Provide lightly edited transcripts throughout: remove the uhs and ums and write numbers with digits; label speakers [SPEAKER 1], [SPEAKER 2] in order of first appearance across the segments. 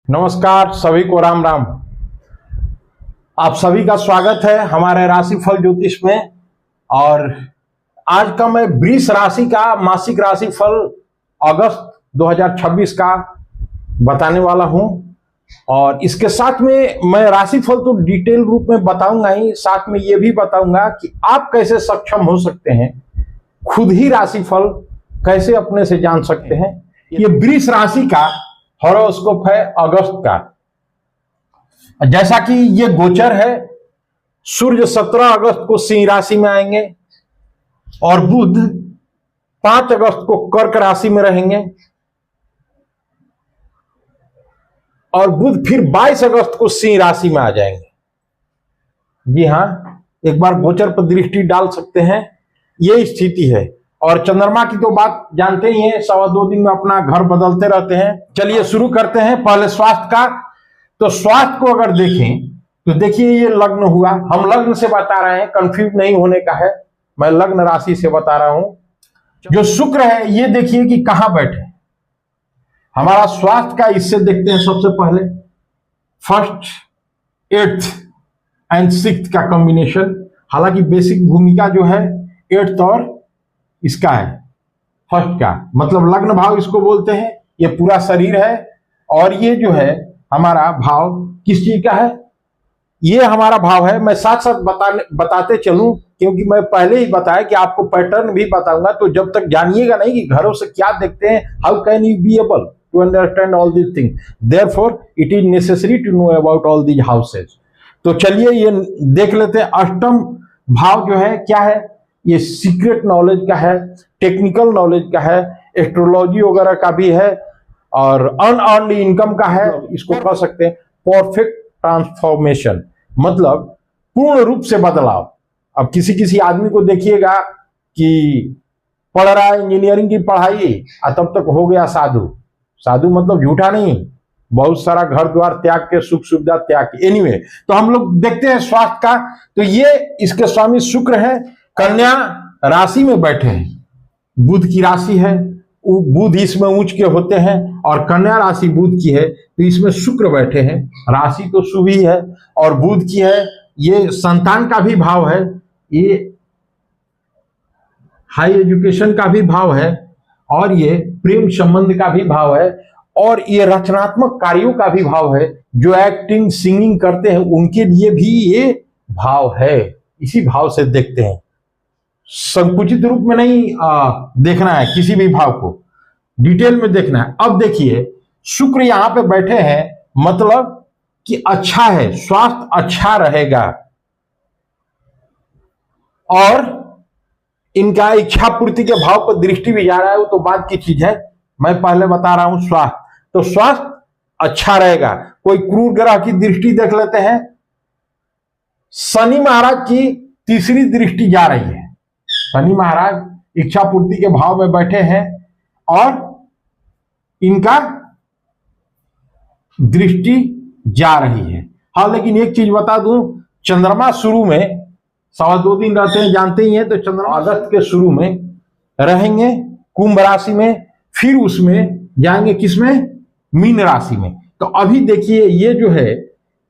[SPEAKER 1] नमस्कार, सभी को राम राम। आप सभी का स्वागत है हमारे राशिफल ज्योतिष में। और आज का मैं वृष राशि का मासिक राशिफल अगस्त 2026 का बताने वाला हूं। और इसके साथ में मैं राशिफल तो डिटेल रूप में बताऊंगा ही, साथ में ये भी बताऊंगा कि आप कैसे सक्षम हो सकते हैं, खुद ही राशिफल कैसे अपने से जान सकते हैं। ये वृष राशि का हॉरोस्कोप है अगस्त का। जैसा कि ये गोचर है, सूर्य 17 अगस्त को सिंह राशि में आएंगे और बुध 5 अगस्त को कर्क राशि में रहेंगे और बुध फिर 22 अगस्त को सिंह राशि में आ जाएंगे। जी हां, एक बार गोचर पर दृष्टि डाल सकते हैं, ये स्थिति है। और चंद्रमा की तो बात जानते ही हैं, 2.25 दिन में अपना घर बदलते रहते हैं। चलिए शुरू करते हैं पहले स्वास्थ्य का। तो स्वास्थ्य को अगर देखें तो देखिए, ये लग्न हुआ, हम लग्न से बता रहे हैं, कंफ्यूज नहीं होने का है, मैं लग्न राशि से बता रहा हूं। जो शुक्र है ये देखिए कि कहां बैठे। हमारा स्वास्थ्य का इससे देखते हैं सबसे पहले, 1st, 8th एंड 6th का कॉम्बिनेशन। हालांकि बेसिक भूमिका जो है 8th और इसका है, 1st का, मतलब लग्न भाव इसको बोलते हैं। ये पूरा शरीर है और ये जो है हमारा भाव किस चीज का है, ये हमारा भाव है। मैं साथ साथ बताते चलूं, क्योंकि मैं पहले ही बताया कि आपको पैटर्न भी बताऊंगा, तो जब तक जानिएगा नहीं कि घरों से क्या देखते हैं, how can you be able to understand all this thing, therefore it is necessary to know about all these houses. तो चलिए ये देख लेते हैं। अष्टम भाव जो है क्या है, ये सीक्रेट नॉलेज का है, टेक्निकल नॉलेज का है, एस्ट्रोलॉजी वगैरह का भी है और अनअर्न्ड इनकम का है। इसको कह सकते हैं परफेक्ट ट्रांसफॉर्मेशन, मतलब पूर्ण रूप से बदलाव। अब किसी किसी आदमी को देखिएगा कि पढ़ रहा है इंजीनियरिंग की पढ़ाई और तब तक हो गया साधु। साधु मतलब झूठा नहीं, बहुत सारा घर द्वार त्याग के, सुख सुविधा त्याग के। एनीवे, तो हम लोग देखते हैं स्वास्थ्य का। तो ये इसके स्वामी शुक्र है, कन्या राशि में बैठे हैं, बुध की राशि है, बुध इसमें उच्च के होते हैं और कन्या राशि बुध की है, तो इसमें शुक्र बैठे हैं। राशि तो शुभ ही है और बुध की है, ये संतान का भी भाव है, ये हाई एजुकेशन का भी भाव है और ये प्रेम संबंध का भी भाव है और ये रचनात्मक कार्यों का भी भाव है। जो एक्टिंग सिंगिंग करते हैं उनके लिए भी ये भाव है। इसी भाव से देखते हैं, संकुचित रूप में नहीं देखना है, किसी भी भाव को डिटेल में देखना है। अब देखिए, शुक्र यहां पे बैठे हैं, मतलब कि अच्छा है, स्वास्थ्य अच्छा रहेगा और इनका इच्छा पूर्ति के भाव पर दृष्टि भी जा रहा है, वो तो बात की चीज है। मैं पहले बता रहा हूं स्वास्थ्य, तो स्वास्थ्य अच्छा रहेगा। कोई क्रूर ग्रह की दृष्टि देख लेते हैं, शनि महाराज की तीसरी दृष्टि जा रही है। शनि महाराज इच्छा पूर्ति के भाव में बैठे हैं और इनका दृष्टि जा रही है। हाँ, लेकिन एक चीज बता दूं, चंद्रमा शुरू में 2.25 दिन रहते हैं, जानते ही हैं। तो चंद्रमा अगस्त के शुरू में रहेंगे कुंभ राशि में, फिर उसमें जाएंगे किसमें, मीन राशि में। तो अभी देखिए, ये जो है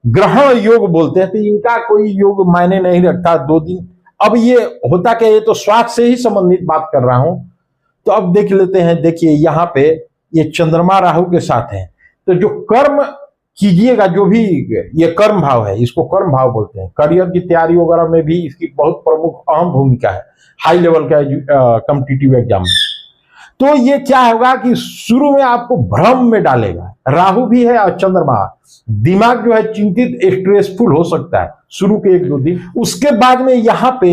[SPEAKER 1] ग्रहण योग बोलते हैं, तो इनका कोई योग मायने नहीं रखता 2 दिन। अब ये होता क्या, ये तो स्वास्थ्य से ही संबंधित बात कर रहा हूं। तो अब देख लेते हैं, देखिए यहां पे ये चंद्रमा राहु के साथ है। तो जो कर्म कीजिएगा, जो भी ये कर्म भाव है, इसको कर्म भाव बोलते हैं। करियर की तैयारी वगैरह में भी इसकी बहुत प्रमुख अहम भूमिका है, हाई लेवल का कॉम्पिटिटिव एग्जाम में। तो ये क्या होगा कि शुरू में आपको भ्रम में डालेगा, राहु भी है और चंद्रमा। दिमाग जो है चिंतित, स्ट्रेसफुल हो सकता है शुरू के 1-2 दिन। उसके बाद में यहां पे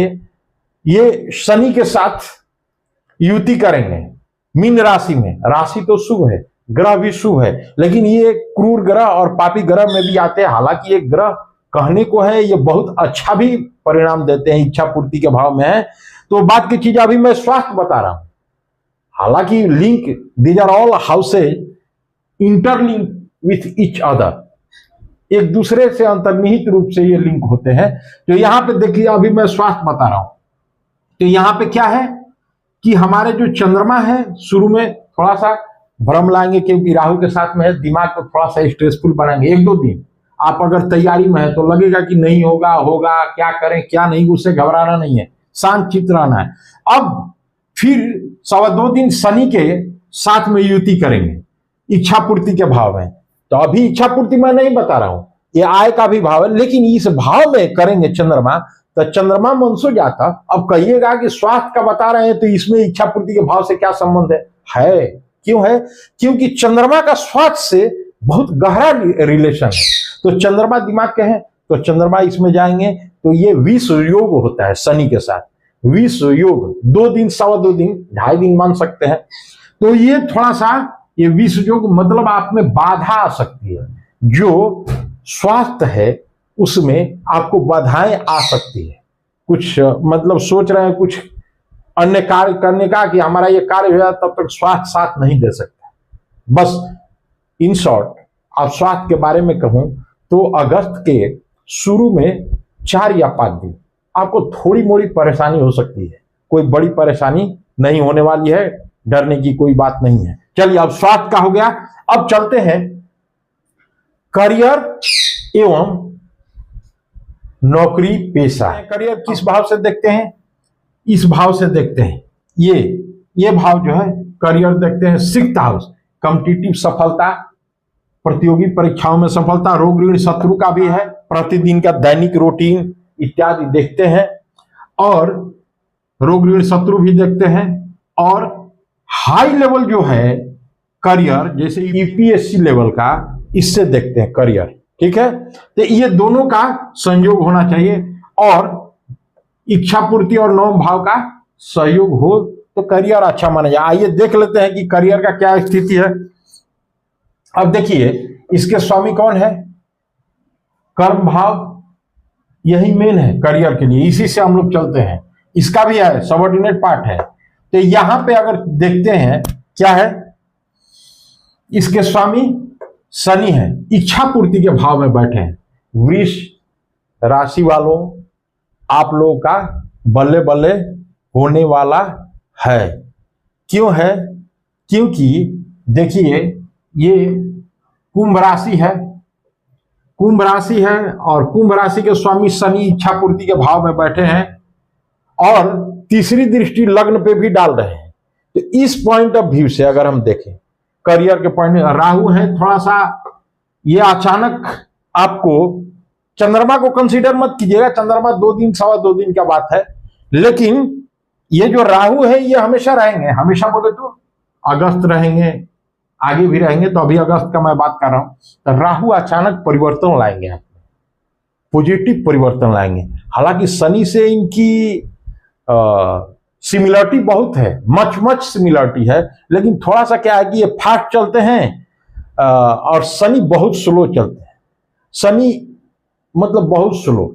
[SPEAKER 1] ये शनि के साथ युति करेंगे मीन राशि में। राशि तो शुभ है, ग्रह भी शुभ है, लेकिन ये क्रूर ग्रह और पापी ग्रह में भी आते हैं। हालांकि ये ग्रह कहने को है, ये बहुत अच्छा भी परिणाम देते हैं, इच्छा पूर्ति के भाव में है। तो बात की चीज अभी मैं स्वास्थ्य बता रहा हूं। हालांकि link, these are all houses interlink with each other, एक दूसरे से अंतर्निहित रूप से ये लिंक होते हैं। तो यहां पे देखिए, अभी मैं स्वास्थ्य बता रहा हूं। तो यहां पे क्या है कि हमारे जो चंद्रमा है शुरू में थोड़ा सा भ्रम लाएंगे, क्योंकि राहु के साथ में है, दिमाग को थोड़ा सा स्ट्रेसफुल बनाएंगे। 1-2 दिन आप अगर तैयारी में है तो लगेगा कि नहीं होगा, होगा, क्या करें क्या नहीं, उससे घबराना नहीं है, शांत चित्त रहना है। अब फिर 2.25 दिन शनि के साथ में युति करेंगे इच्छा पूर्ति के भाव में। तो अभी इच्छा पूर्ति मैं नहीं बता रहा हूं, ये आय का भी भाव है, लेकिन इस भाव में करेंगे चंद्रमा, तो चंद्रमा मनसो जाता। अब कहिएगा कि स्वास्थ्य का बता रहे हैं तो इसमें इच्छा पूर्ति के भाव से क्या संबंध है? क्यों है? क्योंकि चंद्रमा का स्वास्थ्य से बहुत गहरा रिलेशन है। तो चंद्रमा दिमाग के हैं, तो चंद्रमा इसमें जाएंगे, तो ये विश्व योग होता है शनि के साथ, विश्व योग 2 दिन, 2.25 दिन, 2.5 दिन मान सकते हैं। तो ये थोड़ा सा ये विश्व योग मतलब आप में बाधा आ सकती है, जो स्वास्थ्य है उसमें आपको बाधाएं आ सकती है। कुछ मतलब सोच रहे हैं कुछ अन्य कार्य करने का कि हमारा ये कार्य हो जाए, तब तक स्वास्थ्य साथ नहीं दे सकता। बस इन शॉर्ट आप स्वास्थ्य के बारे में कहूं तो अगस्त के शुरू में 4 या 5 दिन आपको थोड़ी मोड़ी परेशानी हो सकती है, कोई बड़ी परेशानी नहीं होने वाली है, डरने की कोई बात नहीं है। चलिए अब स्वास्थ्य का हो गया, अब चलते हैं करियर एवं नौकरी पेशा। करियर किस भाव से देखते हैं? इस भाव से देखते हैं, ये भाव जो है करियर देखते हैं 6th हाउस, कॉम्पिटिटिव सफलता, प्रतियोगी परीक्षाओं में सफलता, रोग ऋण शत्रु का भी है, प्रतिदिन का दैनिक रूटीन इत्यादि देखते हैं, और रोग ऋण शत्रु भी देखते हैं, और हाई लेवल जो है करियर जैसे यूपीएससी लेवल का, इससे देखते हैं करियर। ठीक है, तो ये दोनों का संयोग होना चाहिए, और इच्छा पूर्ति और 9 भाव का सहयोग हो तो करियर अच्छा माना जाए। आइए देख लेते हैं कि करियर का क्या स्थिति है। अब देखिए इसके स्वामी कौन है? कर्म भाव, यही मेन है करियर के लिए, इसी से हम लोग चलते हैं। इसका भी है, सबऑर्डिनेट पार्ट है। तो यहां पे अगर देखते हैं क्या है, इसके स्वामी शनि है, इच्छा पूर्ति के भाव में बैठे हैं। वृष राशि वालों, आप लोगों का बल्ले बल्ले होने वाला है। क्यों है? क्योंकि देखिए ये कुंभ राशि है, कुंभ राशि है, और कुंभ राशि के स्वामी शनि इच्छा पूर्ति के भाव में बैठे हैं, और तीसरी दृष्टि लग्न पे भी डाल रहे हैं। तो इस पॉइंट ऑफ व्यू से अगर हम देखें करियर के पॉइंट, राहु है, थोड़ा सा ये अचानक आपको, चंद्रमा को कंसीडर मत कीजिएगा, चंद्रमा 2 दिन 2.25 दिन का बात है, लेकिन ये जो राहु है ये हमेशा रहेंगे, हमेशा बोले तो अगस्त रहेंगे, आगे भी रहेंगे। तो अभी अगस्त का मैं बात कर रहा हूं, तो राहु अचानक परिवर्तन लाएंगे, पॉजिटिव परिवर्तन लाएंगे। हालांकि शनि से इनकी सिमिलरिटी बहुत है, मच सिमिलरिटी है, लेकिन थोड़ा सा क्या है कि ये फास्ट चलते हैं और शनि बहुत स्लो चलते हैं। शनि मतलब बहुत स्लो,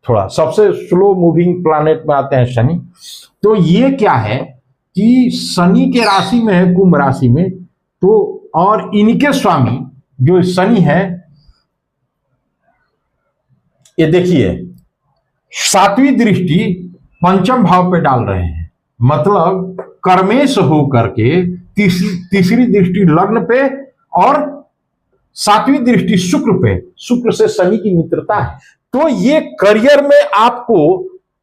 [SPEAKER 1] थोड़ा सबसे स्लो मूविंग प्लैनेट में आते हैं शनि। तो ये क्या है कि शनि के राशि में है, कुंभ राशि में, तो और इनके स्वामी जो शनि है, ये देखिए 7वीं दृष्टि पंचम भाव पे डाल रहे हैं, मतलब कर्मेश हो करके तीसरी दृष्टि लग्न पे, और 7वीं दृष्टि शुक्र पे, शुक्र से शनि की मित्रता है। तो ये करियर में आपको,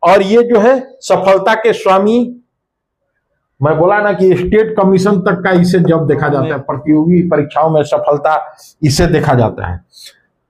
[SPEAKER 1] और ये जो है सफलता के स्वामी, मैं बोला ना कि स्टेट कमीशन तक का इसे जब देखा जाता है, प्रतियोगी परीक्षाओं में सफलता इसे देखा जाता है,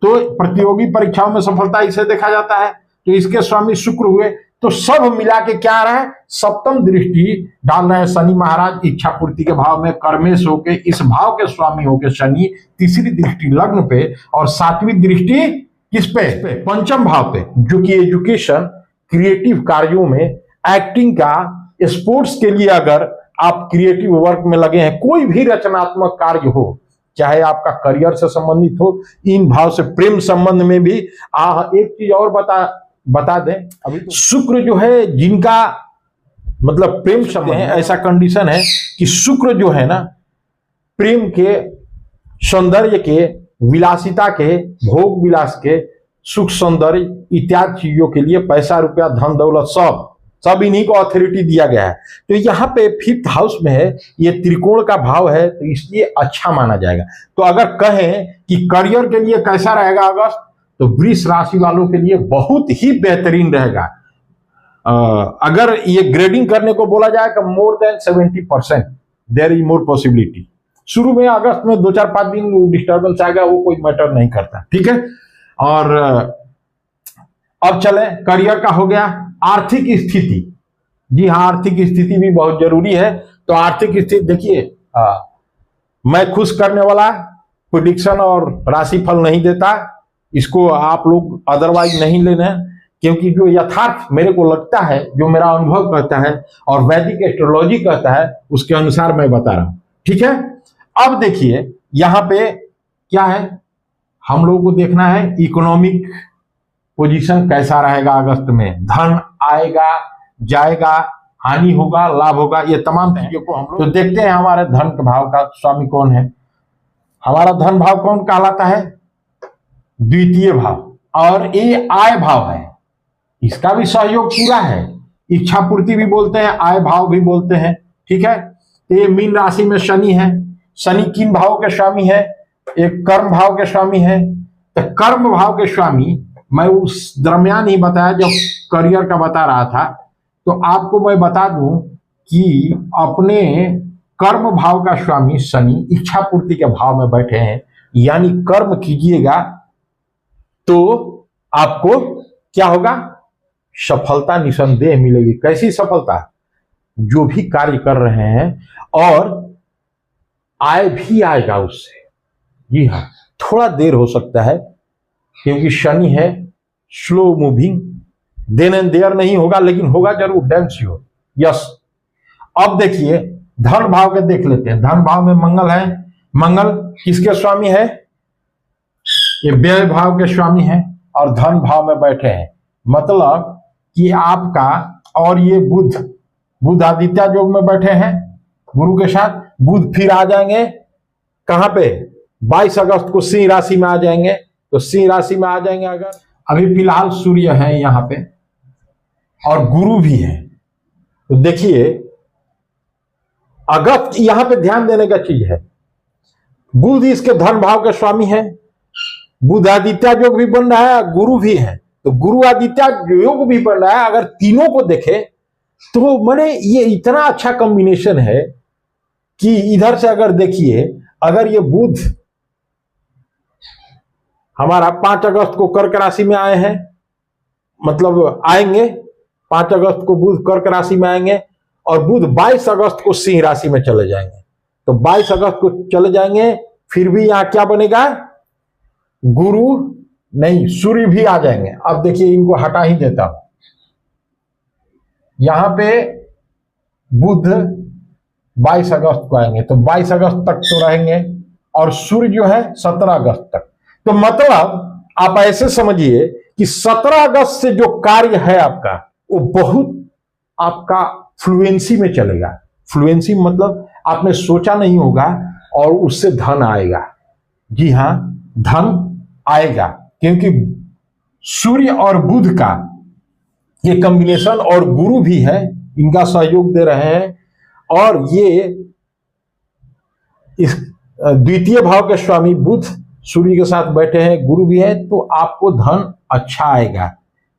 [SPEAKER 1] तो प्रतियोगी परीक्षाओं में सफलता इसे देखा जाता है, तो इसके स्वामी शुक्र हुए। तो सब मिला के क्या रहा है, 7वीं दृष्टि डाल रहे हैं शनि महाराज इच्छा पूर्ति के भाव में, कर्मेश होके, इस भाव के स्वामी होके शनि, तीसरी दृष्टि लग्न पे, और 7वीं दृष्टि किस पे? पंचम भाव पे, जो कि एजुकेशन, क्रिएटिव कार्यों में, एक्टिंग का, स्पोर्ट्स के लिए अगर आप क्रिएटिव वर्क में लगे हैं, कोई भी रचनात्मक कार्य हो, चाहे आपका करियर से संबंधित हो, इन भाव से, प्रेम संबंध में भी। एक चीज और बता दें, अभी तो शुक्र जो है जिनका मतलब प्रेम शब्द है, ऐसा कंडीशन है कि शुक्र जो है ना, प्रेम के, सौंदर्य के, विलासिता के, भोग विलास के, सुख सौंदर्य इत्यादि चीजों के लिए, पैसा रुपया धन दौलत सब सब इन्हीं को अथॉरिटी दिया गया है। तो यहाँ पे 5th हाउस में है, ये त्रिकोण का भाव है, तो इसलिए अच्छा माना जाएगा। तो अगर कहें कि करियर के लिए कैसा रहेगा अगस्त, तो वृष राशि वालों के लिए बहुत ही बेहतरीन रहेगा। अगर ये ग्रेडिंग करने को बोला जाए तो more than 70% there is more possibility. शुरू में अगस्त में 2-4-5 दिन डिस्टर्बेंस आएगा, वो कोई मैटर नहीं करता, ठीक है। और अब चले, करियर का हो गया। आर्थिक स्थिति, जी हाँ, आर्थिक स्थिति भी बहुत जरूरी है। तो आर्थिक स्थिति देखिए, मैं खुश करने वाला प्रेडिक्शन और राशिफल नहीं देता, इसको आप लोग अदरवाइज नहीं लेना, क्योंकि जो यथार्थ मेरे को लगता है, जो मेरा अनुभव कहता है और वैदिक एस्ट्रोलॉजी कहता है, उसके अनुसार मैं बता रहा हूं, ठीक है। अब देखिए यहां पे क्या है, हम लोगों को देखना है इकोनॉमिक पोजीशन कैसा रहेगा अगस्त में। धन आएगा, जाएगा, हानि होगा, लाभ होगा, ये तमाम चीजों को हम लोग तो देखते हैं। हमारे धन के भाव का स्वामी कौन है? हमारा धन भाव कौन कहलाता है? द्वितीय भाव, और ये आय भाव है, इसका भी सहयोग पूरा है। इच्छा पूर्ति भी बोलते हैं, आय भाव भी बोलते हैं, ठीक है। तो ये मीन राशि में शनि है। शनि किन भाव के स्वामी है? एक कर्म भाव के स्वामी है। तो कर्म भाव के स्वामी मैं उस दरमियान ही बताया जब करियर का बता रहा था। तो आपको मैं बता दूं कि अपने कर्म भाव का स्वामी शनि इच्छा पूर्ति के भाव में बैठे हैं, यानी कर्म कीजिएगा तो आपको क्या होगा? सफलता निसंदेह मिलेगी। कैसी सफलता? जो भी कार्य कर रहे हैं, और आय भी आएगा उससे। जी हाँ, थोड़ा देर हो सकता है क्योंकि शनि है, slow moving, then and there नहीं होगा, लेकिन होगा जरूर, डैम श्योर, यस। अब देखिए धन भाव के देख लेते हैं। धन भाव में मंगल है। मंगल किसके स्वामी है? ये व्यय भाव के स्वामी है और धन भाव में बैठे हैं। मतलब कि आपका, और ये बुध आदित्य योग में बैठे हैं गुरु के साथ। बुध फिर आ जाएंगे कहां पे? 22 अगस्त को सिंह राशि में आ जाएंगे। तो सिंह राशि में आ जाएंगे अगर, अभी फिलहाल सूर्य है यहाँ पे और गुरु भी है। तो देखिए अगस्त, यहां पे ध्यान देने का चीज है, बुध इसके धन भाव के स्वामी है। बुध आदित्य योग भी बन रहा है, गुरु भी है। तो गुरु आदित्य योग भी बन रहा है। अगर तीनों को देखे तो माने ये इतना अच्छा कॉम्बिनेशन है कि इधर से अगर देखिए, अगर ये बुध हमारा 5 अगस्त को कर्क राशि में आए हैं, मतलब आएंगे 5 अगस्त को बुध कर्क राशि में आएंगे, और बुध 22 अगस्त को सिंह राशि में चले जाएंगे। तो 22 अगस्त को चले जाएंगे, फिर भी यहां क्या बनेगा? गुरु नहीं, सूर्य भी आ जाएंगे। अब देखिए इनको हटा ही देता हूं। यहां पे बुध 22 अगस्त को आएंगे, तो 22 अगस्त तक तो रहेंगे, और सूर्य जो है 17 अगस्त तक। तो मतलब आप ऐसे समझिए कि 17 अगस्त से जो कार्य है आपका, वो बहुत आपका फ्लुएंसी में चलेगा। फ्लुएंसी मतलब आपने सोचा नहीं होगा, और उससे धन आएगा। जी हां, धन आएगा, क्योंकि सूर्य और बुध का ये कॉम्बिनेशन, और गुरु भी है, इनका सहयोग दे रहे हैं, और ये इस द्वितीय भाव के स्वामी बुध सूर्य के साथ बैठे हैं, गुरु भी है। तो आपको धन अच्छा आएगा,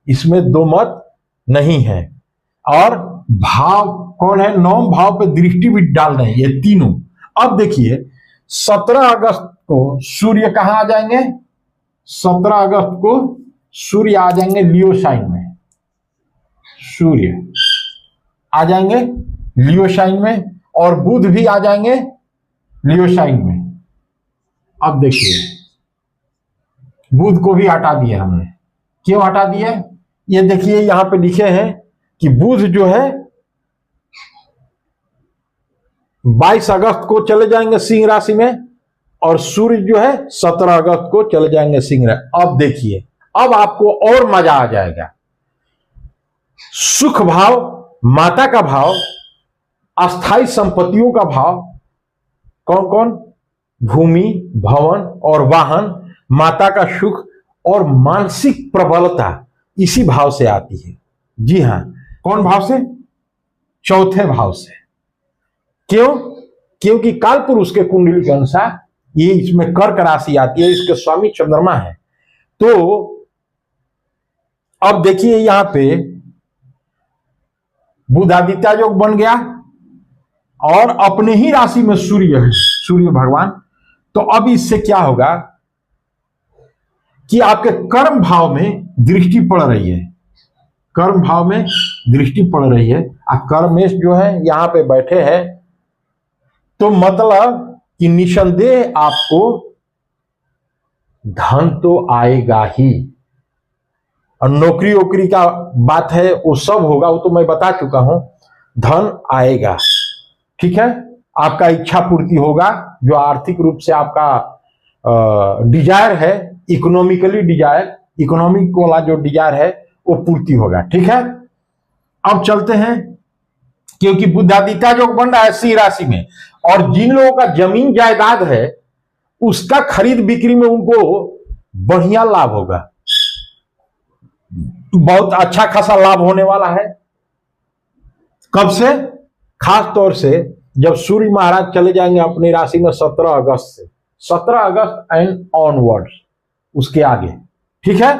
[SPEAKER 1] इसमें दो मत नहीं है। और भाव कौन है? 9 भाव पे दृष्टि भी डाल रहे हैं ये तीनों। अब देखिए 17 अगस्त को सूर्य कहां आ जाएंगे? 17 अगस्त को सूर्य आ जाएंगे लियो साइन में। सूर्य आ जाएंगे लियो साइन में, और बुध भी आ जाएंगे लियो साइन में। अब देखिए बुध को भी हटा दिया हमने। क्यों हटा दिया? ये देखिए यहां पे लिखे हैं कि बुध जो है 22 अगस्त को चले जाएंगे सिंह राशि में, और सूर्य जो है 17 अगस्त को चले जाएंगे सिंह राशि। अब देखिए, अब आपको और मजा आ जाएगा। सुख भाव, माता का भाव, अस्थाई संपत्तियों का भाव, कौन कौन? भूमि, भवन और वाहन, माता का सुख और मानसिक प्रबलता इसी भाव से आती है। जी हां, कौन भाव से? चौथे भाव से। क्यों? क्योंकि कालपुरुष के कुंडली के अनुसार ये इसमें कर्क राशि आती है, इसके स्वामी चंद्रमा है। तो अब देखिए यहां पे बुध आदित्य योग बन गया और अपने ही राशि में सूर्य है, सूर्य भगवान। तो अब इससे क्या होगा कि आपके कर्म भाव में दृष्टि पड़ रही है, कर्म भाव में दृष्टि पड़ रही है। कर्मेश जो है यहां पे बैठे हैं, तो मतलब कि निसंदेह आपको धन तो आएगा ही। और नौकरी वोकरी का बात है वो सब होगा, वो तो मैं बता चुका हूं, धन आएगा। ठीक है, आपका इच्छा पूर्ति होगा, जो आर्थिक रूप से आपका डिजायर है, इकोनॉमिकली डिजायर, इकोनॉमिक वाला जो डिजायर है वो पूर्ति होगा। ठीक है, अब चलते हैं, क्योंकि बुध आदित्य योग बन रहा है सिंह राशि में, और जिन लोगों का जमीन जायदाद है उसका खरीद बिक्री में उनको बढ़िया लाभ होगा, बहुत अच्छा खासा लाभ होने वाला है। कब से? खास तौर से जब सूर्य महाराज चले जाएंगे अपनी राशि में 17 अगस्त से, 17 अगस्त एंड ऑनवर्ड्स, उसके आगे। ठीक है,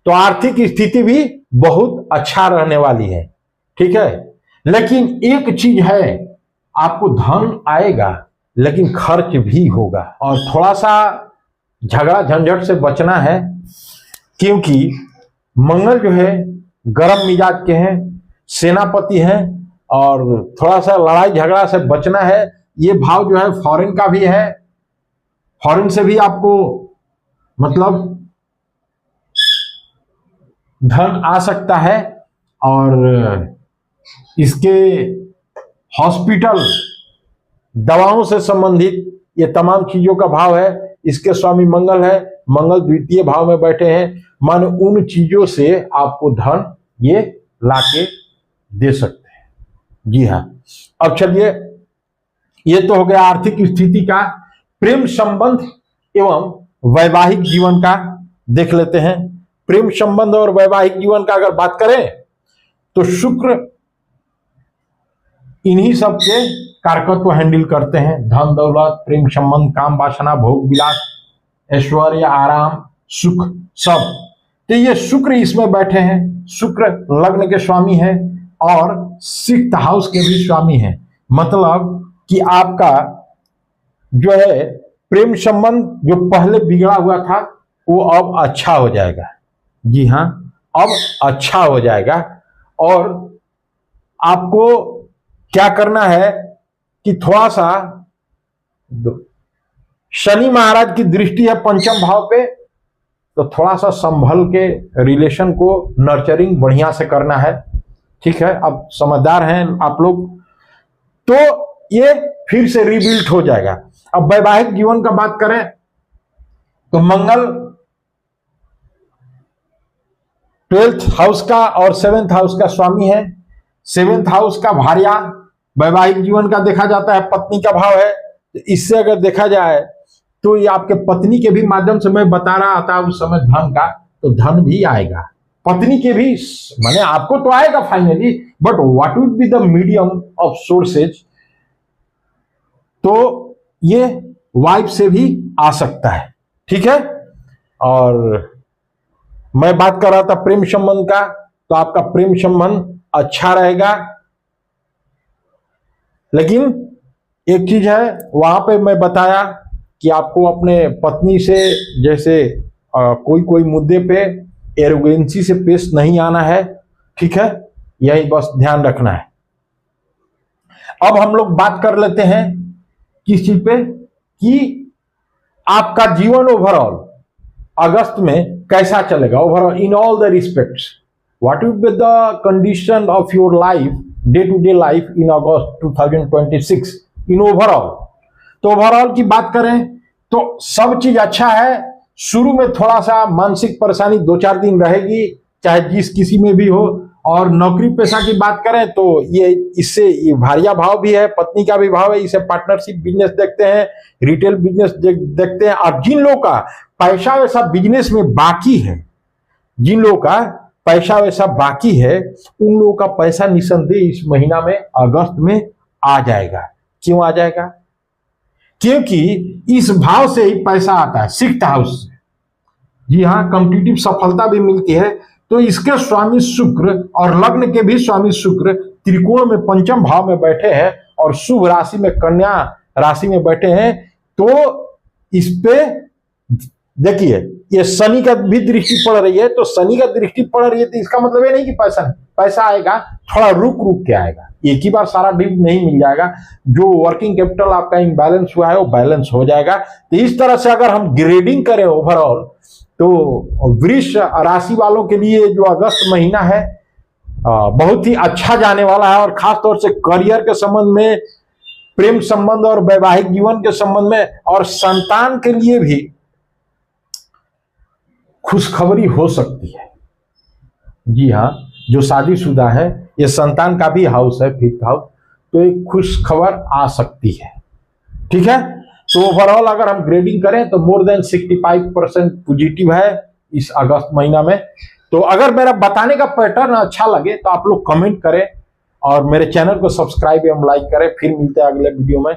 [SPEAKER 1] तो आर्थिक स्थिति भी बहुत अच्छा रहने वाली है। ठीक है, लेकिन एक चीज है, आपको धन आएगा लेकिन खर्च भी होगा, और थोड़ा सा झगड़ा झंझट से बचना है, क्योंकि मंगल जो है गर्म मिजाज के हैं, सेनापति हैं, और थोड़ा सा लड़ाई झगड़ा से बचना है। ये भाव जो है फॉरेन का भी है, फॉरेन से भी आपको मतलब धन आ सकता है, और इसके हॉस्पिटल, दवाओं से संबंधित ये तमाम चीजों का भाव है। इसके स्वामी मंगल है, मंगल द्वितीय भाव में बैठे हैं, मानो उन चीजों से आपको धन ये लाके दे सकते हैं। जी हाँ, अब चलिए, ये तो हो गया आर्थिक स्थिति का। प्रेम संबंध एवं वैवाहिक जीवन का देख लेते हैं। प्रेम संबंध और वैवाहिक जीवन का अगर बात करें तो शुक्र इन्हीं सब के कारकत्व हैंडल करते हैं, धन दौलत, प्रेम संबंध, काम वासना, भोग विलास, ऐश्वर्य, आराम, सुख, सब। तो ये शुक्र इसमें बैठे हैं, शुक्र लग्न के स्वामी हैं और 6th हाउस के भी स्वामी हैं। मतलब कि आपका जो है प्रेम संबंध जो पहले बिगड़ा हुआ था वो अब अच्छा हो जाएगा। जी हाँ, अब अच्छा हो जाएगा। और आपको क्या करना है कि थोड़ा सा, शनि महाराज की दृष्टि है पंचम भाव पे, तो थोड़ा सा संभल के रिलेशन को नर्चरिंग बढ़िया से करना है। ठीक है, अब समझदार हैं आप लोग, तो ये फिर से रिबिल्ड हो जाएगा। अब वैवाहिक जीवन का बात करें तो मंगल 12th हाउस का और 7th हाउस का स्वामी है। 7th हाउस का भार्या, वैवाहिक जीवन का देखा जाता है पत्नी का भाव है। इससे अगर देखा जाए तो ये आपके पत्नी के भी माध्यम से, मैं बता रहा था उस समय धन का, तो धन भी आएगा पत्नी के भी, माने आपको तो आएगा finally, but what would be the medium of sources, तो ये वाइफ से भी आ सकता है। ठीक है, और मैं बात कर रहा था प्रेम संबंध का, तो आपका प्रेम संबंध अच्छा रहेगा। लेकिन एक चीज है, वहां पे मैं बताया कि आपको अपने पत्नी से जैसे कोई मुद्दे पे एरोगेंसी से पेश नहीं आना है। ठीक है, यही बस ध्यान रखना है। अब हम लोग बात कर लेते हैं किस चीज पे, कि आपका जीवन ओवरऑल अगस्त में कैसा चलेगा, overall in all the respects, what will be the condition of your life, day to day life in August 2026 in overall. तो ओवरऑल की बात करें तो सब चीज अच्छा है। शुरू में थोड़ा सा मानसिक परेशानी 2-4 दिन रहेगी, चाहे जिस किसी में भी हो। और नौकरी पेशा की बात करें तो ये इससे ये भार्या भाव भी है, पत्नी का भी भाव है, इसे पार्टनरशिप बिजनेस देखते हैं, रिटेल बिजनेस देखते हैं। अब जिन लोगों का पैसा वैसा बिजनेस में बाकी है, जिन लोगों का पैसा वैसा बाकी है, उन लोगों का पैसा निसंदेह इस महीना में अगस्त में आ जाएगा। क्यों आ जाएगा? क्योंकि इस भाव से ही पैसा आता है, सिक्स्थ हाउस से। जी हाँ, कॉम्पिटिटिव सफलता भी मिलती है। तो इसके स्वामी शुक्र और लग्न के भी स्वामी शुक्र त्रिकोण में पंचम भाव में बैठे हैं और शुभ राशि में कन्या राशि में बैठे हैं। तो इस पे देखिए, ये शनि का भी दृष्टि पड़ रही है। तो शनि का दृष्टि पड़ रही है तो इसका मतलब ये नहीं कि पैसा आएगा, थोड़ा रुक रुक के आएगा, एक ही बार सारा डिप नहीं मिल जाएगा। जो वर्किंग कैपिटल आपका इम्बैलेंस हुआ है वो बैलेंस हो जाएगा। तो इस तरह से अगर हम ग्रेडिंग करें ओवरऑल, तो वृष राशि वालों के लिए जो अगस्त महीना है बहुत ही अच्छा जाने वाला है। और खासतौर से करियर के संबंध में, प्रेम संबंध और वैवाहिक जीवन के संबंध में, और संतान के लिए भी खुशखबरी हो सकती है। जी हाँ, जो शादीशुदा है, ये संतान का भी हाउस है, फिफ्थ हाउस, तो एक खुश खबर आ सकती है। ठीक है, तो ओवरऑल अगर हम ग्रेडिंग करें तो मोर देन 65% पॉजिटिव है इस अगस्त महीना में। तो अगर मेरा बताने का पैटर्न अच्छा लगे तो आप लोग कमेंट करें और मेरे चैनल को सब्सक्राइब एवं लाइक करें। फिर मिलते हैं अगले वीडियो में।